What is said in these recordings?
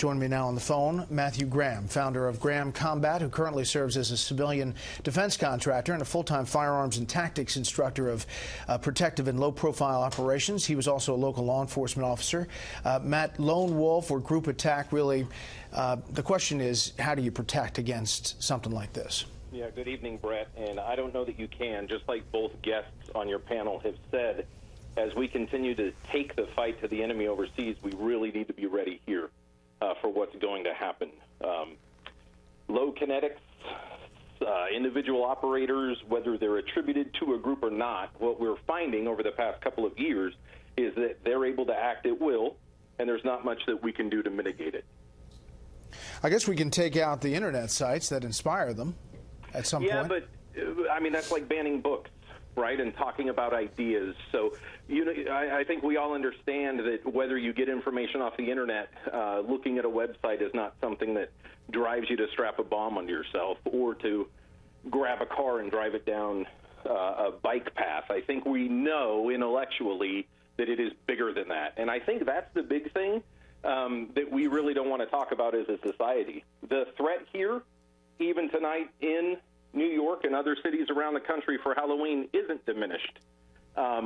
Joining me now on the phone, Matthew Graham, founder of Graham Combat, who currently serves as a civilian defense contractor and a full-time firearms and tactics instructor of protective and low-profile operations. He was also a local law enforcement officer. Matt, lone wolf or group attack, really, the question is, how do you protect against something like this? Yeah, good evening, Brett. And I don't know that you can, just like both guests on your panel have said, as we continue to take the fight to the enemy overseas, we really need to be ready here for what's going to happen. Low kinetics, individual operators, whether they're attributed to a group or not, what we're finding over the past couple of years is that they're able to act at will, and there's not much that we can do to mitigate it. I guess we can take out the internet sites that inspire them at some point. Yeah, but I mean, that's like banning books, right, and talking about ideas. So, you know, I think we all understand that whether you get information off the internet, looking at a website is not something that drives you to strap a bomb onto yourself or to grab a car and drive it down a bike path. I think we know intellectually that it is bigger than that. And I think that's the big thing that we really don't want to talk about as a society. The threat here, even tonight in New York and other cities around the country for Halloween, isn't diminished.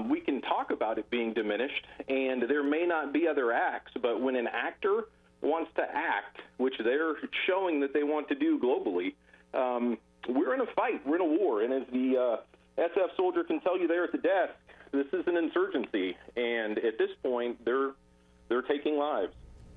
We can talk about it being diminished, and there may not be other acts, but when an actor wants to act, which they're showing that they want to do globally, we're in a fight, we're in a war, and as the SF soldier can tell you there at the desk, this is an insurgency, and at this point, they're taking lives.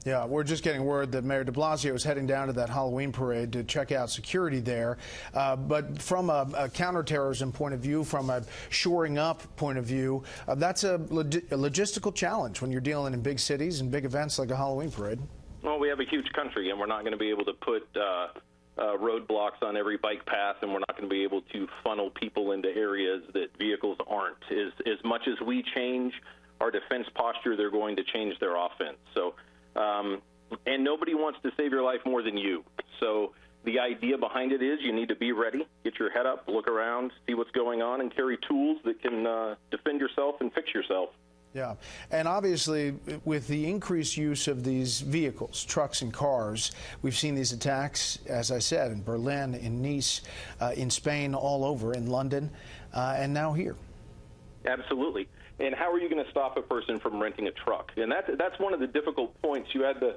Yeah, we're just getting word that Mayor de Blasio is heading down to that Halloween parade to check out security there. But from a counterterrorism point of view, from a shoring up point of view, that's a logistical challenge when you're dealing in big cities and big events like a Halloween parade. Well, we have a huge country, and we're not going to be able to put roadblocks on every bike path, and we're not going to be able to funnel people into areas that vehicles aren't. As much as we change our defense posture, they're going to change their offense. So. And nobody wants to save your life more than you. So the idea behind it is you need to be ready, get your head up, look around, see what's going on, and carry tools that can defend yourself and fix yourself. Yeah, and obviously with the increased use of these vehicles, trucks and cars, we've seen these attacks, as I said, in Berlin, in Nice, in Spain, all over, in London, and now here. Absolutely. And how are you going to stop a person from renting a truck? And that's one of the difficult points. You had the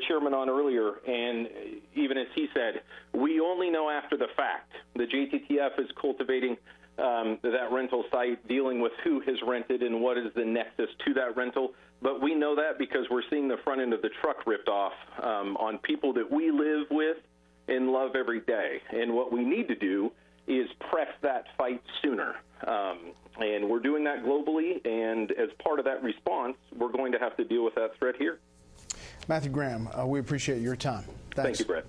chairman on earlier, and even as he said, we only know after the fact. The JTTF is cultivating that rental site, dealing with who has rented and what is the nexus to that rental. But we know that because we're seeing the front end of the truck ripped off on people that we live with and love every day. And what we need to do is press that fight sooner. And we're doing that globally, and as part of that response, we're going to have to deal with that threat here. Matthew Graham, we appreciate your time. Thanks. Thank you, Brett.